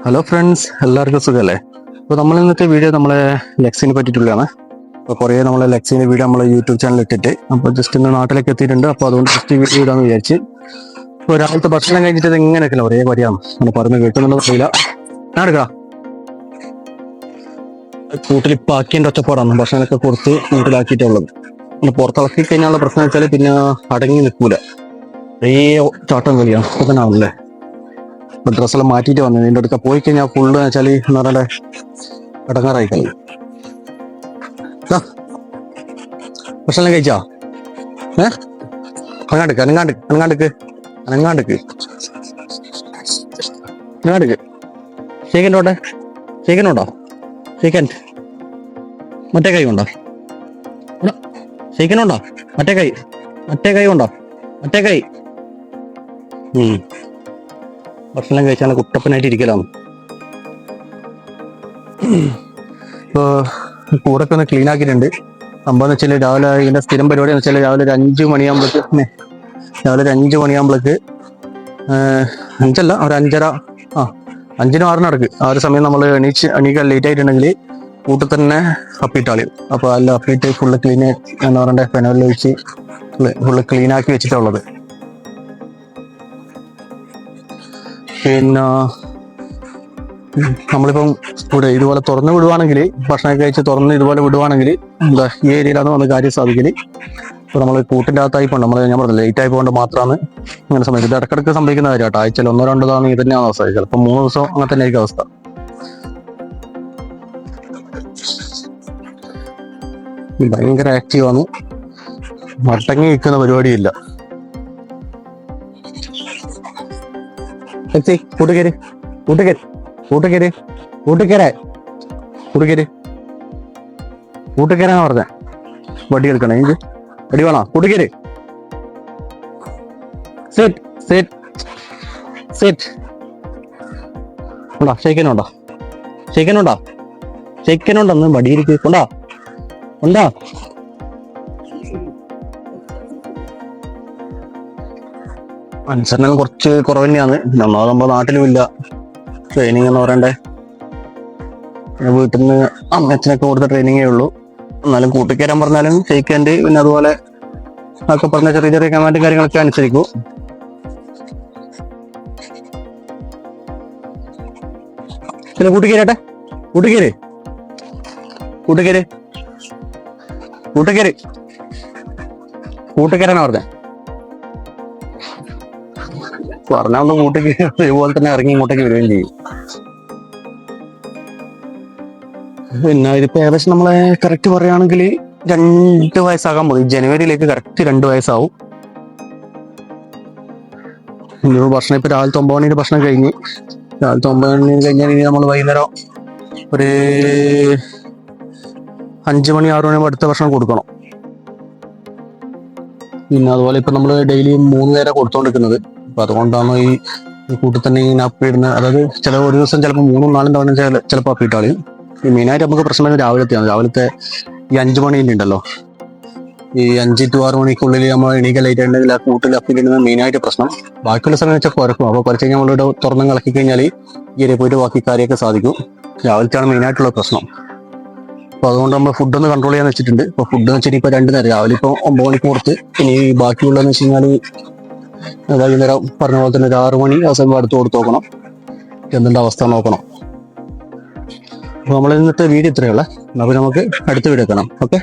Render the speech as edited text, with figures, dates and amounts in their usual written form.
Hello friends, എല്ലാവർക്കും സുഖമല്ലേ? അപ്പോൾ നമ്മൾ ഇന്നത്തെ വീഡിയോ നമ്മളെ ലെക്സിനെ പറ്റിയിട്ടുള്ളതാണ്. അപ്പോൾ കുറേ നമ്മളെ ലെക്സിൻ്റെ വീഡിയോ നമ്മളെ യൂട്യൂബ് ചാനൽ ഇട്ടിട്ട് അപ്പോൾ ജസ്റ്റ് ഇന്ന് നാട്ടിലേക്ക് എത്തിയിട്ടുണ്ട്. അപ്പോൾ അതുകൊണ്ട് ജസ്റ്റ് വീഡിയോ ഇടാന്ന് വിചാരിച്ച്. ഇപ്പോൾ രാവിലത്തെ ഭക്ഷണം കഴിഞ്ഞിട്ട് ഇത് എങ്ങനെയൊക്കെയല്ല ഒരേ പരിയാണ് നമ്മൾ പറഞ്ഞ് കേൾക്കുന്നുള്ളത് അറിയില്ല. ഞാൻ എടുക്കാം കൂട്ടിലിപ്പോൾ ആക്കിയതിൻ്റെ ഒറ്റപ്പാടാണ് ഭക്ഷണമൊക്കെ കൊടുത്ത് വീട്ടിലാക്കിയിട്ടുള്ളത്. പിന്നെ പുറത്തിളക്കി കഴിഞ്ഞാലുള്ള പ്രശ്നം വെച്ചാൽ പിന്നെ അടങ്ങി നിൽക്കൂല, ഒരേ ചാട്ടം കളിയാണ്. അപ്പോൾ തന്നെ ആണല്ലേ ഇപ്പൊ ഡ്രസ്സെല്ലാം മാറ്റിയിട്ട് വന്നു. ഇതിൻ്റെ അടുക്ക പോയി കഴിഞ്ഞാൽ ഫുള്ള് വെച്ചാൽ എന്ന് പറഞ്ഞാൽ ഇടങ്ങാറായി കളയും. ഭക്ഷണം കഴിച്ചാ അനങ്ങാണ്ടിക്ക് അനങ്ങാണ്ടിക്ക് അനങ്ങാണ്ടിക്ക് അനങ്ങാണ്ടിക്ക് അനങ്ങാണ്ടിക്ക് ഷേക്കൻഡോട്ടെ ഷേക്കനുണ്ടോ? ഷേക്കൻ മറ്റേ കൈ ഉണ്ടോ? ഷേക്കനുണ്ടോ? മറ്റേ കൈ ഉണ്ടോ? മറ്റേ കൈ ഭക്ഷണം കഴിച്ചാൽ കുട്ടപ്പനായിട്ട് ഇരിക്കലാണ്. ഇപ്പോൾ കൂടൊക്കെ ഒന്ന് ക്ലീൻ ആക്കിയിട്ടുണ്ട്. സംഭവം എന്ന് വെച്ചാൽ രാവിലെ ഇതിൻ്റെ സ്ഥിരം പരിപാടി എന്ന് വെച്ചാൽ രാവിലെ ഒരു 5 മണിയാകുമ്പോഴേക്ക് അഞ്ചല്ല ഒരു 5:30 5-നും 6-നും നടക്ക് ആ ഒരു സമയം നമ്മൾ എണീക്കാൻ ലേറ്റ് ആയിട്ടുണ്ടെങ്കിൽ കൂട്ടിൽ തന്നെ അപ്പിയിട്ടാളി. അപ്പോൾ അല്ല അപ്പിയിട്ട് ഫുള്ള് ക്ലീൻ എന്ന് പറയണ്ടേ പെനലിൽ ഒഴിച്ച് ഫുള്ള് ക്ലീൻ ആക്കി വെച്ചിട്ടുള്ളത്. പിന്നെ നമ്മളിപ്പം ഇവിടെ ഇതുപോലെ തുറന്ന് വിടുവാണെങ്കിൽ ഭക്ഷണം കഴിച്ച് തുറന്ന് ഇതുപോലെ വിടുവാണെങ്കിൽ എന്താ ഈ ഏരിയയിലാണ് വന്ന് കാര്യം സാധിക്കല്. ഇപ്പോൾ നമ്മൾ കൂട്ടിൻ്റെ അകത്തായി പോകണം, നമ്മൾ ഞാൻ പറഞ്ഞില്ല ലേറ്റ് ആയി പോകേണ്ട മാത്രമാണ് ഇങ്ങനെ സംഭവിക്കുന്നത്. ഇടക്കിടക്ക് സംഭവിക്കുന്ന കാര്യം കേട്ടോ. ആഴ്ചയിൽ 1-2 തവണ ഇത് തന്നെയാണ് അവസ്ഥ. ചിലപ്പോൾ 3 ദിവസം അങ്ങനെ തന്നെ ആയിരിക്കും അവസ്ഥ. ഭയങ്കര ആക്റ്റീവാണ്, മട്ടങ്ങി നിൽക്കുന്ന പരിപാടിയില്ല. കൂട്ടുകേരാ പറഞ്ഞ വടി എടുക്കണേ എനിക്ക് വടി വേണോ? കൂട്ടുകേര് ഉണ്ടോ? ഷെയ്ക്കനുണ്ടോ? വടിയിരിക്കും കൊണ്ടാ ഉണ്ടാ. അനുസരണം കുറച്ച് കുറവ് തന്നെയാണ്. നമ്മൾ നാട്ടിലും ഇല്ല ട്രെയിനിങ് എന്ന് പറയണ്ടേ. വീട്ടിൽ നിന്ന് അമ്മച്ചനൊക്കെ കൊടുത്ത ട്രെയിനിങ്ങേ ഉള്ളൂ. എന്നാലും കൂട്ടിക്കയറാൻ പറഞ്ഞാലും ഷെയ്ക്കാൻഡ് പിന്നെ അതുപോലെ ഒക്കെ പറഞ്ഞ ചെറിയ ചെറിയ കമാൻഡും കാര്യങ്ങളൊക്കെ അനുസരിക്കും. പിന്നെ കൂട്ടുകേരാനാ പറഞ്ഞ ഒന്ന് കൂട്ടിക്ക് ഇതുപോലെ തന്നെ ഇറങ്ങി ഇങ്ങോട്ടേക്ക് വരികയും ചെയ്യും. പിന്നെ ഇതിപ്പോ ഏകദേശം നമ്മളെ കറക്റ്റ് പറയുകയാണെങ്കിൽ 2 വയസ്സാകാൻ പോകും. ജനുവരിയിലേക്ക് കറക്റ്റ് 2 വയസ്സാവും. ഭക്ഷണം ഇപ്പൊ രാവിലത്തെ 9 മണിയുടെ ഭക്ഷണം കഴിഞ്ഞ് രാവിലത്തെ 9 മണി കഴിഞ്ഞാൽ ഇനി നമ്മൾ വൈകുന്നേരം ഒരു 5 മണി 6 മണിയാകുമ്പോൾ അടുത്ത ഭക്ഷണം കൊടുക്കണം. പിന്നെ അതുപോലെ ഇപ്പൊ നമ്മൾ ഡെയിലി 3 നേരം കൊടുത്തോണ്ടിരിക്കുന്നത്. അപ്പൊ അതുകൊണ്ടാണ് ഈ കൂട്ടിൽ തന്നെ ഈ അപ്പിടുന്നത്. അതായത് ചില ഒരു ദിവസം ചിലപ്പോൾ 3-4 തവണ ചിലപ്പോൾ അപ്പിയിട്ടാളി. ഈ മെയിനായിട്ട് നമുക്ക് പ്രശ്നം വരുന്നത് രാവിലത്തെ ഈ 5 മണിയിലുണ്ടല്ലോ, ഈ 5 to 6 മണിക്കുള്ളിൽ നമ്മൾ എണീക്കാൻ ലേറ്റ് ആയിട്ടുണ്ടെങ്കിൽ ആ കൂട്ടിൽ അപ്പിടുന്നത് മെയിനായിട്ട് പ്രശ്നം. ബാക്കിയുള്ള സമയം വെച്ചാൽ കുറക്കും. അപ്പോൾ കുറച്ച് കഴിഞ്ഞാൽ നമ്മളിവിടെ തുറന്നും കളക്കി കഴിഞ്ഞാൽ ഈ ഏരിയ പോയിട്ട് ബാക്കി കാര്യമൊക്കെ സാധിക്കും. രാവിലത്തെയാണ് മെയിനായിട്ടുള്ള പ്രശ്നം. അപ്പോൾ അതുകൊണ്ട് നമ്മൾ ഫുഡൊന്ന് കൺട്രോൾ ചെയ്യാൻ വെച്ചിട്ടുണ്ട്. ഇപ്പോൾ ഫുഡ് എന്ന് വെച്ചാൽ ഇപ്പോൾ 2 നേരം രാവിലെ ഇപ്പോൾ 9 മണിക്ക് കൊടുത്ത് ഇനി ബാക്കിയുള്ളതെന്ന് വെച്ച് കഴിഞ്ഞാൽ വൈകുന്നേരം പറഞ്ഞ പോലെ തന്നെ ഒരു 6 മണി ആ സമയം അടുത്ത് കൊടുത്ത് നോക്കണം, എന്തിൻ്റെ അവസ്ഥ നോക്കണം. അപ്പോൾ നമ്മൾ ഇന്നത്തെ വീഡിയോ ഇത്രയുള്ള. അപ്പോൾ നമുക്ക് അടുത്ത വീഡിയോ കാണാം. ഓക്കെ.